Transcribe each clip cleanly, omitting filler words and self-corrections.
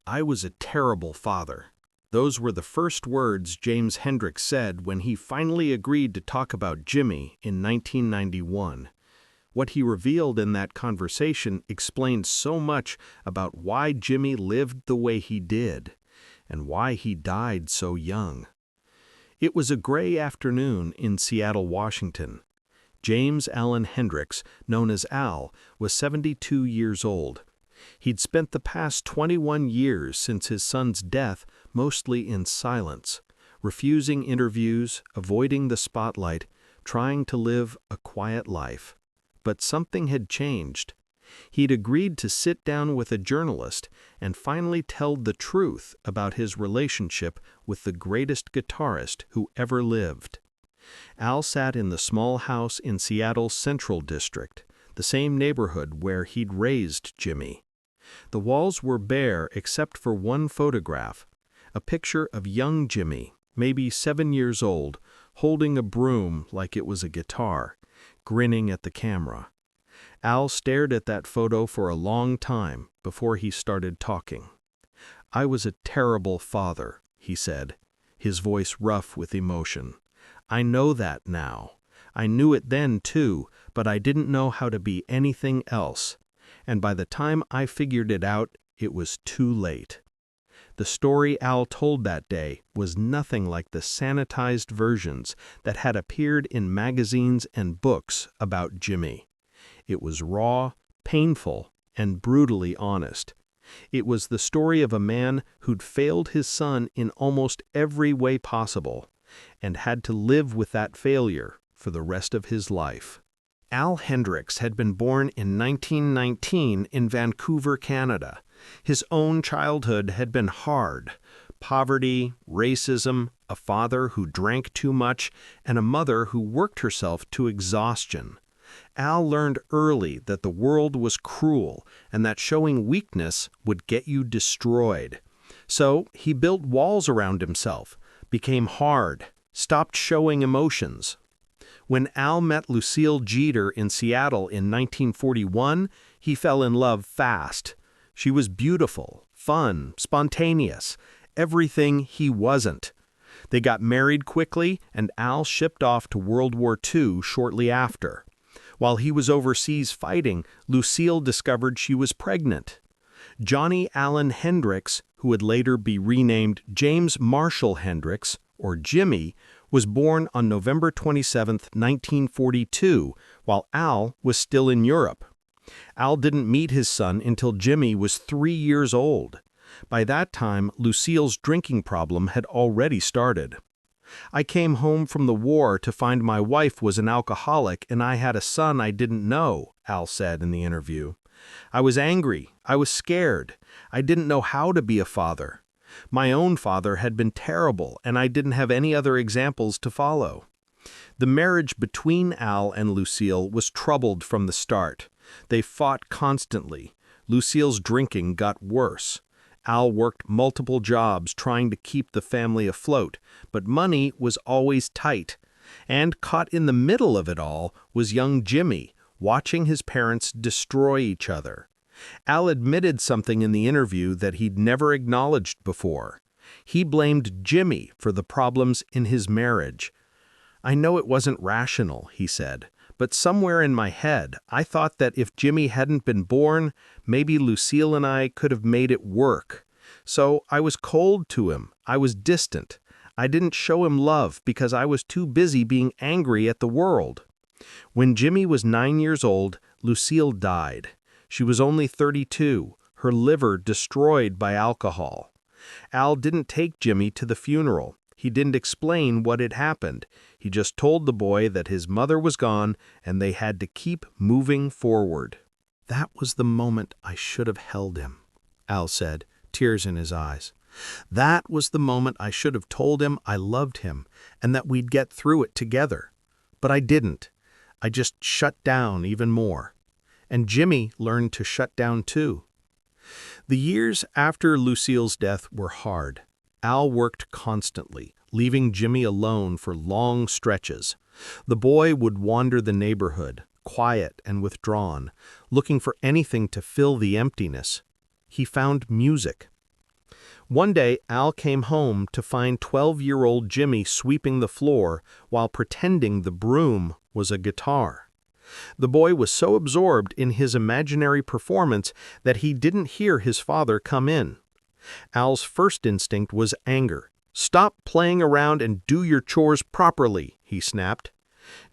I was a terrible father. Those were the first words Jimi Hendrix said when he finally agreed to talk about Jimi in 1991. What he revealed in that conversation explained so much about why Jimi lived the way he did, and why he died so young. It was a gray afternoon in Seattle, Washington. James Allen Hendrix, known as Al, was 72 years old. He'd spent the past 21 years since his son's death mostly in silence, refusing interviews, avoiding the spotlight, trying to live a quiet life. But something had changed. He'd agreed to sit down with a journalist and finally tell the truth about his relationship with the greatest guitarist who ever lived. Al sat in the small house in Seattle's Central District, the same neighborhood where he'd raised Jimi. The walls were bare except for one photograph, a picture of young Jimi, maybe 7 years old, holding a broom like it was a guitar, grinning at the camera. Al stared at that photo for a long time before he started talking. "I was a terrible father," he said, his voice rough with emotion. "I know that now. I knew it then too, but I didn't know how to be anything else. And by the time I figured it out, it was too late." The story Al told that day was nothing like the sanitized versions that had appeared in magazines and books about Jimi. It was raw, painful, and brutally honest. It was the story of a man who'd failed his son in almost every way possible, and had to live with that failure for the rest of his life. Al Hendrix had been born in 1919 in Vancouver, Canada. His own childhood had been hard. Poverty, racism, a father who drank too much, and a mother who worked herself to exhaustion. Al learned early that the world was cruel and that showing weakness would get you destroyed. So he built walls around himself, became hard, stopped showing emotions. When Al met Lucille Jeter in Seattle in 1941, he fell in love fast. She was beautiful, fun, spontaneous, everything he wasn't. They got married quickly, and Al shipped off to World War II shortly after. While he was overseas fighting, Lucille discovered she was pregnant. Johnny Allen Hendrix, who would later be renamed James Marshall Hendrix, or Jimi, was born on November 27, 1942, while Al was still in Europe. Al didn't meet his son until Jimi was 3 years old. By that time, Lucille's drinking problem had already started. "I came home from the war to find my wife was an alcoholic and I had a son I didn't know," Al said in the interview. "I was angry. I was scared. I didn't know how to be a father. My own father had been terrible, and I didn't have any other examples to follow." The marriage between Al and Lucille was troubled from the start. They fought constantly. Lucille's drinking got worse. Al worked multiple jobs trying to keep the family afloat, but money was always tight. And caught in the middle of it all was young Jimi, watching his parents destroy each other. Al admitted something in the interview that he'd never acknowledged before. He blamed Jimi for the problems in his marriage. "I know it wasn't rational," he said, "but somewhere in my head, I thought that if Jimi hadn't been born, maybe Lucille and I could have made it work. So I was cold to him. I was distant. I didn't show him love because I was too busy being angry at the world." When Jimi was 9 years old, Lucille died. She was only 32, her liver destroyed by alcohol. Al didn't take Jimi to the funeral. He didn't explain what had happened. He just told the boy that his mother was gone and they had to keep moving forward. "That was the moment I should have held him," Al said, tears in his eyes. "That was the moment I should have told him I loved him and that we'd get through it together. But I didn't. I just shut down even more. And Jimi learned to shut down too." The years after Lucille's death were hard. Al worked constantly, leaving Jimi alone for long stretches. The boy would wander the neighborhood, quiet and withdrawn, looking for anything to fill the emptiness. He found music. One day, Al came home to find 12-year-old Jimmy sweeping the floor while pretending the broom was a guitar. The boy was so absorbed in his imaginary performance that he didn't hear his father come in. Al's first instinct was anger. "Stop playing around and do your chores properly," he snapped.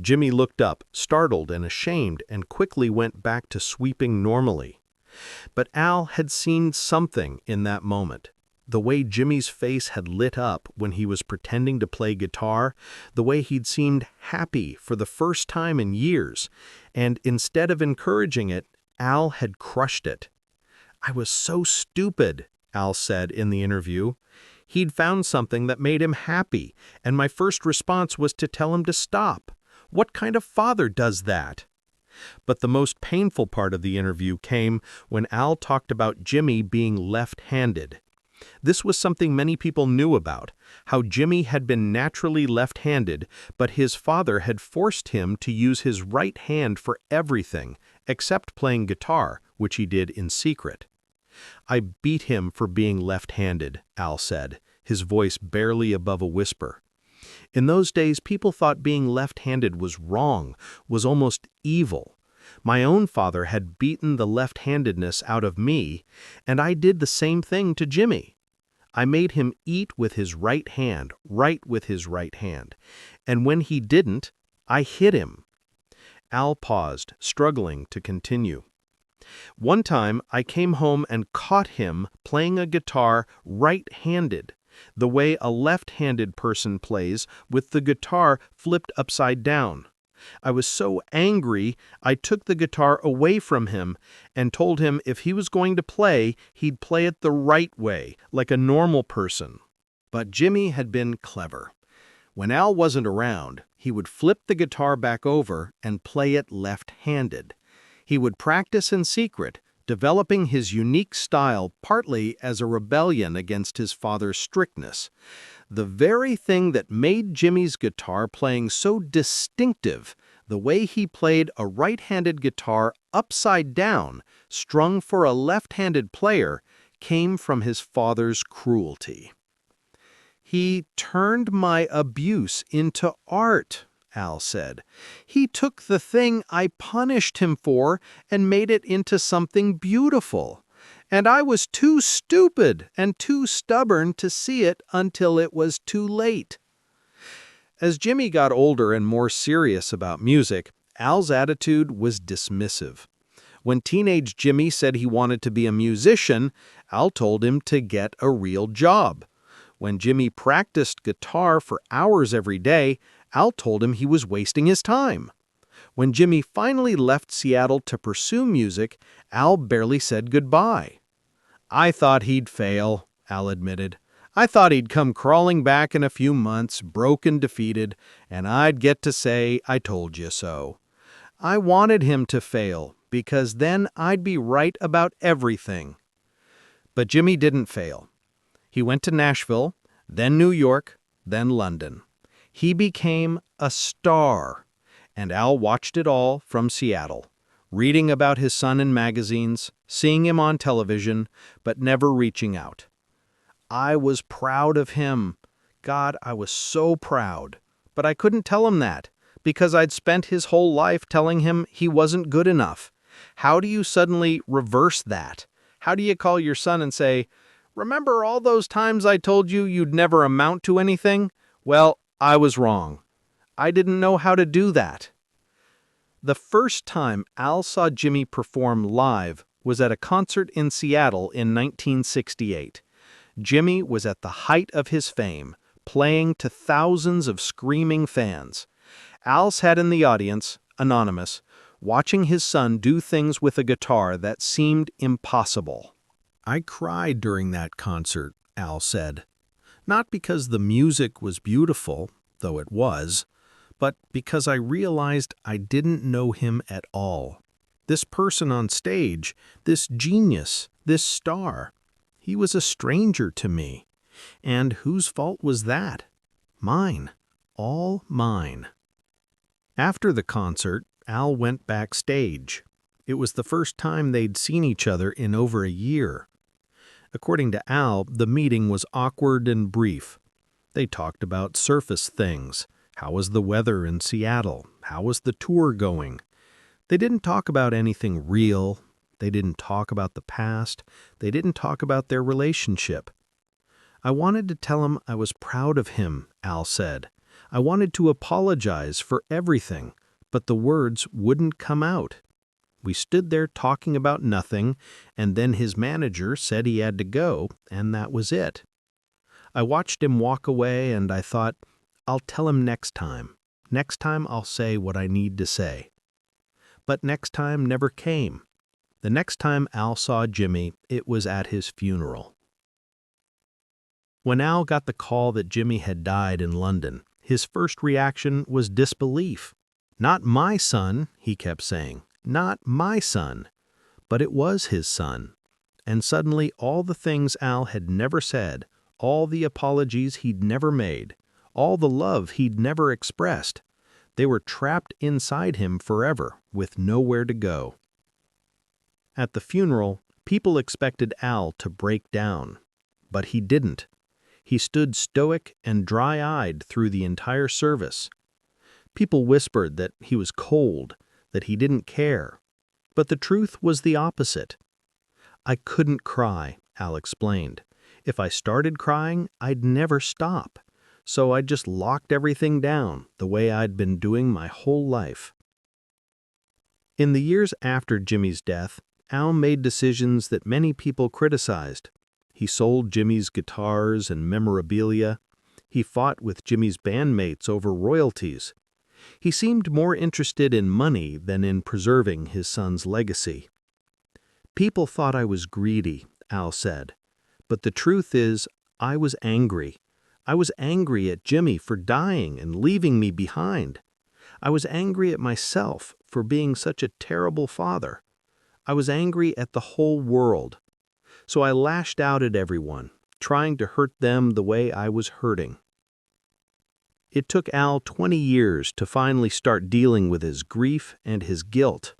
Jimmy looked up, startled and ashamed, and quickly went back to sweeping normally. But Al had seen something in that moment. The way Jimmy's face had lit up when he was pretending to play guitar, the way he'd seemed happy for the first time in years, and instead of encouraging it, Al had crushed it. "I was so stupid," Al said in the interview. "He'd found something that made him happy, and my first response was to tell him to stop. What kind of father does that?" But the most painful part of the interview came when Al talked about Jimmy being left-handed. This was something many people knew about, how Jimmy had been naturally left-handed, but his father had forced him to use his right hand for everything, except playing guitar, which he did in secret. "I beat him for being left-handed," Al said, his voice barely above a whisper. In those days, people thought being left-handed was wrong, was almost evil. My own father had beaten the left-handedness out of me, and I did the same thing to Jimmy. I made him eat with his right hand, write with his right hand, and when he didn't, I hit him. Al paused, struggling to continue. "One time, I came home and caught him playing a guitar right-handed, the way a left-handed person plays with the guitar flipped upside down. I was so angry, I took the guitar away from him and told him if he was going to play, he'd play it the right way, like a normal person." But Jimmy had been clever. When Al wasn't around, he would flip the guitar back over and play it left-handed. He would practice in secret, developing his unique style partly as a rebellion against his father's strictness. The very thing that made Jimmy's guitar playing so distinctive, the way he played a right-handed guitar upside down, strung for a left-handed player, came from his father's cruelty. "He turned my abuse into art," Al said. "He took the thing I punished him for and made it into something beautiful. And I was too stupid and too stubborn to see it until it was too late." As Jimmy got older and more serious about music, Al's attitude was dismissive. When teenage Jimmy said he wanted to be a musician, Al told him to get a real job. When Jimmy practiced guitar for hours every day, Al told him he was wasting his time. When Jimmy finally left Seattle to pursue music, Al barely said goodbye. "I thought he'd fail," Al admitted. "I thought he'd come crawling back in a few months, broke and defeated, and I'd get to say, 'I told you so.' I wanted him to fail, because then I'd be right about everything." But Jimmy didn't fail. He went to Nashville, then New York, then London. He became a star, and Al watched it all from Seattle, reading about his son in magazines, seeing him on television, but never reaching out. "I was proud of him. God, I was so proud. But I couldn't tell him that, because I'd spent his whole life telling him he wasn't good enough. How do you suddenly reverse that? How do you call your son and say, 'Remember all those times I told you you'd never amount to anything? Well, I was wrong.' I didn't know how to do that." The first time Al saw Jimmy perform live was at a concert in Seattle in 1968. Jimmy was at the height of his fame, playing to thousands of screaming fans. Al sat in the audience, anonymous, watching his son do things with a guitar that seemed impossible. "I cried during that concert," Al said. "Not because the music was beautiful, though it was, but because I realized I didn't know him at all. This person on stage, this genius, this star, he was a stranger to me. And whose fault was that? Mine. All mine." After the concert, Al went backstage. It was the first time they'd seen each other in over a year. According to Al, the meeting was awkward and brief. They talked about surface things. How was the weather in Seattle? How was the tour going? They didn't talk about anything real. They didn't talk about the past. They didn't talk about their relationship. I wanted to tell him I was proud of him, Al said. I wanted to apologize for everything, but the words wouldn't come out. We stood there talking about nothing, and then his manager said he had to go, and that was it. I watched him walk away, and I thought, I'll tell him next time. Next time I'll say what I need to say. But next time never came. The next time Al saw Jimi, it was at his funeral. When Al got the call that Jimi had died in London, his first reaction was disbelief. Not my son, he kept saying, not my son. But it was his son. And suddenly all the things Al had never said, all the apologies he'd never made, all the love he'd never expressed, they were trapped inside him forever with nowhere to go. At the funeral, people expected Al to break down, but he didn't. He stood stoic and dry-eyed through the entire service. People whispered that he was cold, that he didn't care. But the truth was the opposite. I couldn't cry, Al explained. If I started crying, I'd never stop. So I just locked everything down the way I'd been doing my whole life. In the years after Jimi's death, Al made decisions that many people criticized. He sold Jimi's guitars and memorabilia. He fought with Jimi's bandmates over royalties. He seemed more interested in money than in preserving his son's legacy. People thought I was greedy, Al said. But the truth is, I was angry. I was angry at Jimi for dying and leaving me behind. I was angry at myself for being such a terrible father. I was angry at the whole world. So I lashed out at everyone, trying to hurt them the way I was hurting. It took Al 20 years to finally start dealing with his grief and his guilt.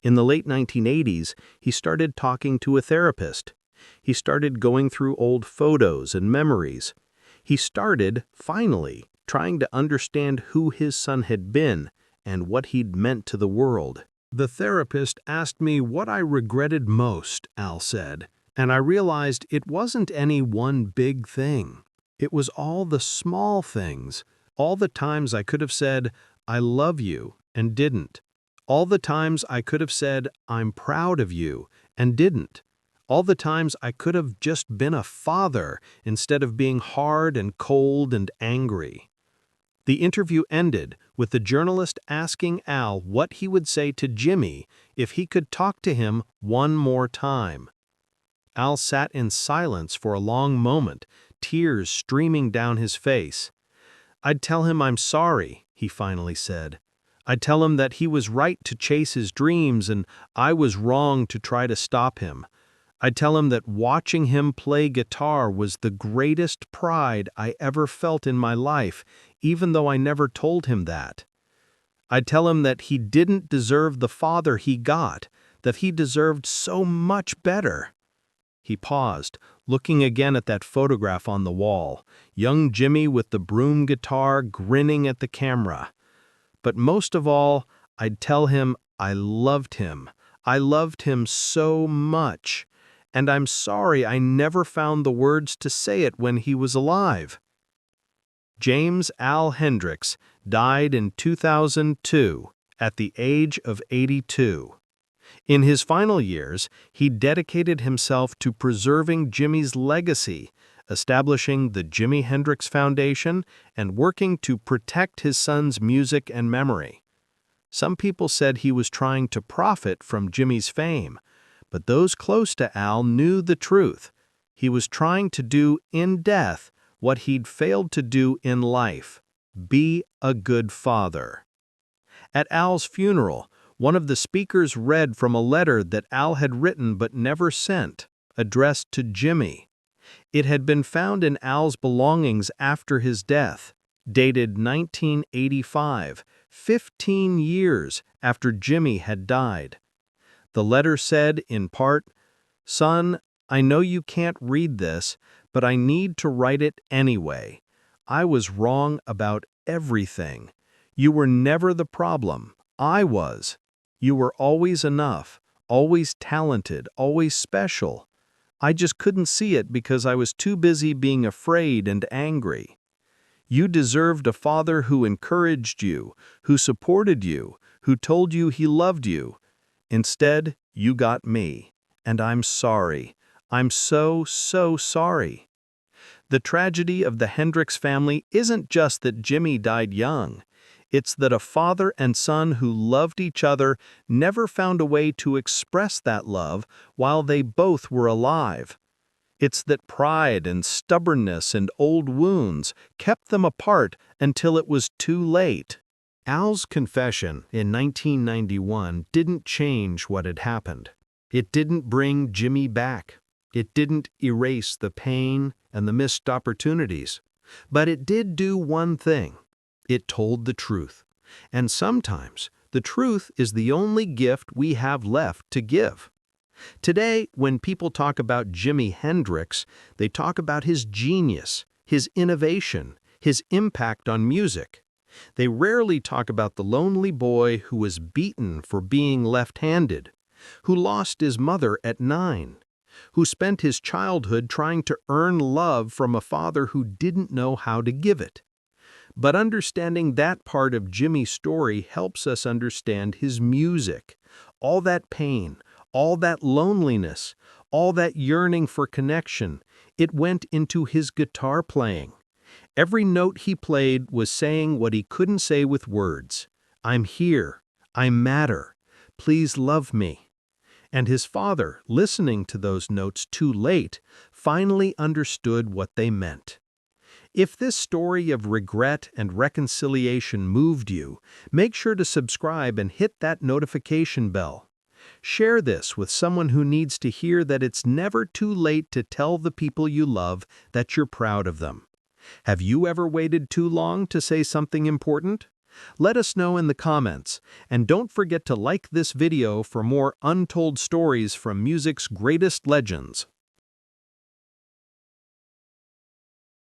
In the late 1980s, he started talking to a therapist. He started going through old photos and memories. He started, finally, trying to understand who his son had been and what he'd meant to the world. The therapist asked me what I regretted most, Al said, and I realized it wasn't any one big thing. It was all the small things, all the times I could have said, I love you, and didn't. All the times I could have said, I'm proud of you, and didn't. All the times I could have just been a father instead of being hard and cold and angry. The interview ended with the journalist asking Al what he would say to Jimi if he could talk to him one more time. Al sat in silence for a long moment, tears streaming down his face. I'd tell him I'm sorry, he finally said. I'd tell him that he was right to chase his dreams and I was wrong to try to stop him. I'd tell him that watching him play guitar was the greatest pride I ever felt in my life, even though I never told him that. I'd tell him that he didn't deserve the father he got, that he deserved so much better. He paused, looking again at that photograph on the wall, young Jimi with the broom guitar grinning at the camera. But most of all, I'd tell him I loved him. I loved him so much. And I'm sorry I never found the words to say it when he was alive. James Al Hendrix died in 2002 at the age of 82. In his final years, he dedicated himself to preserving Jimi's legacy, establishing the Jimi Hendrix Foundation and working to protect his son's music and memory. Some people said he was trying to profit from Jimi's fame, but those close to Al knew the truth. He was trying to do in death what he'd failed to do in life: be a good father. At Al's funeral, one of the speakers read from a letter that Al had written but never sent, addressed to Jimi. It had been found in Al's belongings after his death, dated 1985, 15 years after Jimi had died. The letter said, in part, "Son, I know you can't read this, but I need to write it anyway. I was wrong about everything. You were never the problem. I was. You were always enough, always talented, always special. I just couldn't see it because I was too busy being afraid and angry. You deserved a father who encouraged you, who supported you, who told you he loved you. Instead, you got me. And I'm sorry. I'm so, so sorry. The tragedy of the Hendrix family isn't just that Jimi died young. It's that a father and son who loved each other never found a way to express that love while they both were alive. It's that pride and stubbornness and old wounds kept them apart until it was too late. Al's confession in 1991 didn't change what had happened. It didn't bring Jimi back. It didn't erase the pain and the missed opportunities. But it did do one thing. It told the truth. And sometimes the truth is the only gift we have left to give. Today, when people talk about Jimi Hendrix, they talk about his genius, his innovation, his impact on music. They rarely talk about the lonely boy who was beaten for being left-handed, who lost his mother at 9, who spent his childhood trying to earn love from a father who didn't know how to give it. But understanding that part of Jimi's story helps us understand his music. All that pain, all that loneliness, all that yearning for connection, it went into his guitar playing. Every note he played was saying what he couldn't say with words. I'm here. I matter. Please love me. And his father, listening to those notes too late, finally understood what they meant. If this story of regret and reconciliation moved you, make sure to subscribe and hit that notification bell. Share this with someone who needs to hear that it's never too late to tell the people you love that you're proud of them. Have you ever waited too long to say something important? Let us know in the comments, and don't forget to like this video for more untold stories from music's greatest legends.